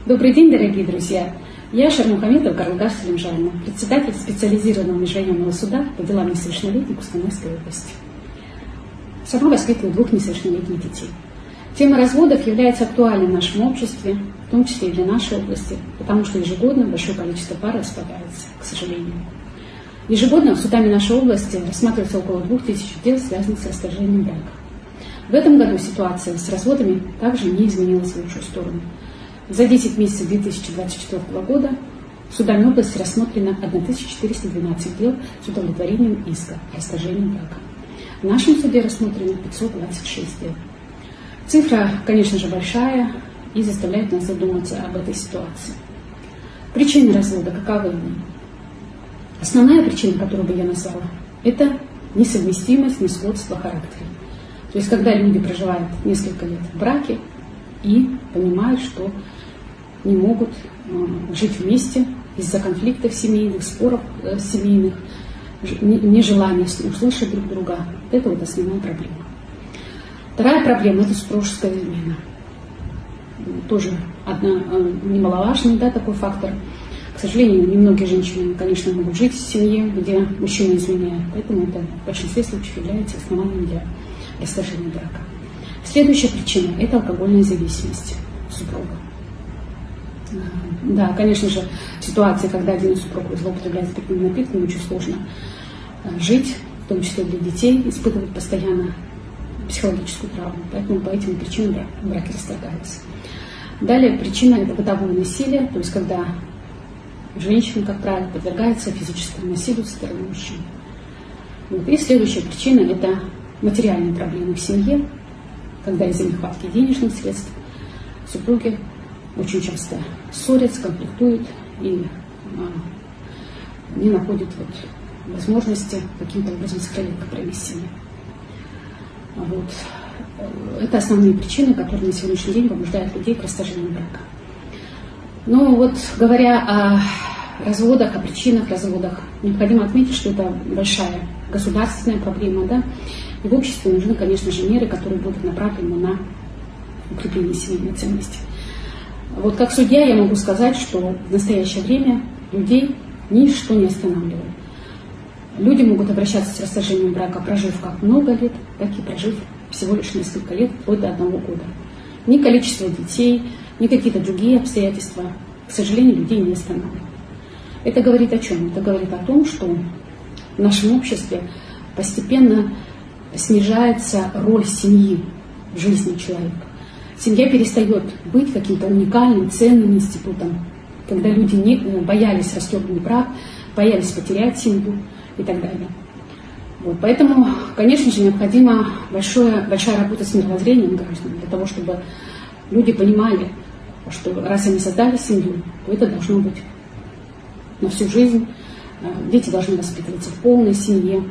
Добрый день, дорогие друзья! Я Шармухаметова Карлгаш Салимжановна, председатель специализированного межрайонного суда по делам несовершеннолетних Установской области. Сама воспитываю 2 несовершеннолетних детей. Тема разводов является актуальной в нашем обществе, в том числе и для нашей области, потому что ежегодно большое количество пар распадается, к сожалению. Ежегодно судами нашей области рассматривается около 2000 дел, связанных с расторжением брака. В этом году ситуация с разводами также не изменилась в лучшую сторону. За 10 месяцев 2024 года судами области рассмотрено 1412 дел с удовлетворением иска о расторжении брака. В нашем суде рассмотрено 526 дел. Цифра, конечно же, большая и заставляет нас задуматься об этой ситуации. Причины развода каковы они? Основная причина, которую бы я назвала, это несовместимость, несходство характера. То есть, когда люди проживают несколько лет в браке и понимают, что не могут жить вместе из-за конфликтов семейных, споров семейных, нежелания услышать друг друга. Это вот основная проблема. Вторая проблема – это супружеская измена. Тоже немаловажный, такой фактор. К сожалению, немногие женщины, конечно, могут жить в семье, где мужчина изменяет. Поэтому это в большинстве случаев является основанием для расторжения брака. Следующая причина – это алкогольная зависимость супруга. Да, конечно же, в ситуации, когда один из супругов злоупотребляет спиртными напитками, очень сложно жить, в том числе для детей, испытывать постоянно психологическую травму. Поэтому по этим причинам браки расторгаются. Далее причина – это бытовое насилие, то есть когда женщина, как правило, подвергается физическому насилию со стороны мужчин. И следующая причина – это материальные проблемы в семье, когда из-за нехватки денежных средств супруги очень часто ссорятся, конфликтуют и не находят возможности каким-то образом сохранить компромисс в семье. Это основные причины, которые на сегодняшний день побуждают людей к расторжению брака. Но говоря о разводах, о причинах разводов, необходимо отметить, что это большая государственная проблема, и в обществе нужны, конечно же, меры, которые будут направлены на укрепление семейной ценности. Как судья я могу сказать, что в настоящее время людей ничто не останавливает. Люди могут обращаться с расторжением брака, прожив как много лет, так и прожив всего лишь несколько лет, вплоть до 1 года. Ни количество детей, ни какие-то другие обстоятельства, к сожалению, людей не останавливают. Это говорит о чем? Это говорит о том, что в нашем обществе постепенно снижается роль семьи в жизни человека. Семья перестает быть каким-то уникальным, ценным институтом, когда люди боялись расторгнуть брак, боялись потерять семью и так далее. Поэтому, конечно же, необходима большая работа с мировоззрением граждан, для того, чтобы люди понимали, что раз они создали семью, то это должно быть на всю жизнь. Дети должны воспитываться в полной семье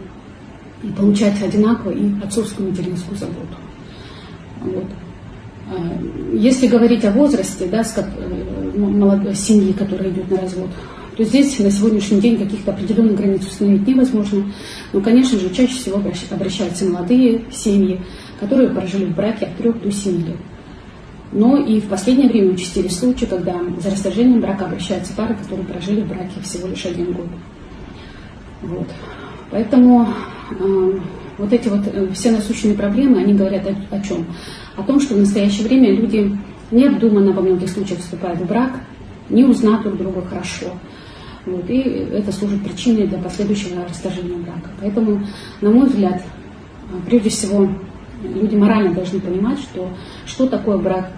и получать одинаково и отцовскую, и материнскую заботу. Если говорить о возрасте молодой семьи, которая идет на развод, то здесь на сегодняшний день каких-то определенных границ установить невозможно. Но, конечно же, чаще всего обращаются молодые семьи, которые прожили в браке от 3 до 7 лет. Но и в последнее время участились случаи, когда за расторжением брака обращаются пары, которые прожили в браке всего лишь 1 год. Поэтому эти все насущные проблемы, они говорят о чем? О том, что в настоящее время люди необдуманно во многих случаях вступают в брак, не узнав друг друга хорошо. И это служит причиной для последующего расторжения брака. Поэтому, на мой взгляд, прежде всего, люди морально должны понимать, что такое брак,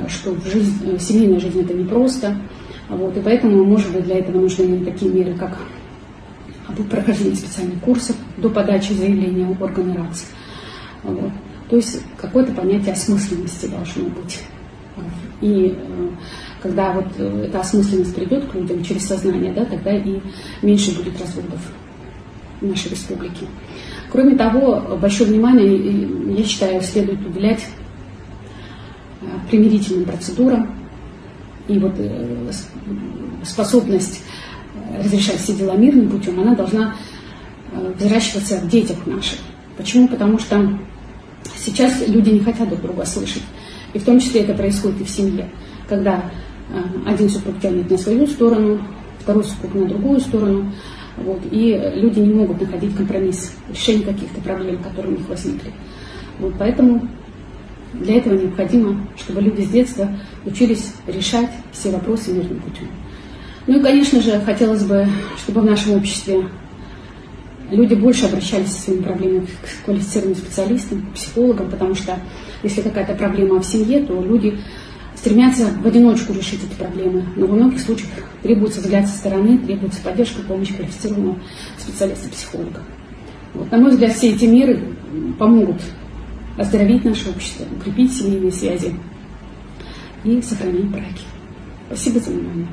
что семейная жизнь это непросто. И поэтому, может быть, для этого нужны такие меры, как прохождение специальных курсов до подачи заявления в органы РАЦ. То есть какое-то понятие осмысленности должно быть. И когда эта осмысленность придет к людям через сознание, тогда и меньше будет разводов в нашей республике. Кроме того, большое внимание, я считаю, следует уделять примирительным процедурам. И способность разрешать все дела мирным путем, она должна взращиваться в детях наших. Почему? Потому что сейчас люди не хотят друг друга слышать. И в том числе это происходит и в семье. Когда Один супруг тянет на свою сторону, второй супруг на другую сторону. Вот, и люди не могут находить компромисс, решение каких-то проблем, которые у них возникли. Вот, поэтому для этого необходимо, чтобы люди с детства учились решать все вопросы мирным путем. Ну и, конечно же, хотелось бы, чтобы в нашем обществе люди больше обращались со своими проблемами к квалифицированным специалистам, к психологам, потому что если какая-то проблема в семье, то люди стремятся в одиночку решить эти проблемы, но во многих случаях требуется взгляд со стороны, требуется поддержка, помощь квалифицированного специалиста-психолога. Вот, на мой взгляд, все эти меры помогут оздоровить наше общество, укрепить семейные связи и сохранить браки. Спасибо за внимание.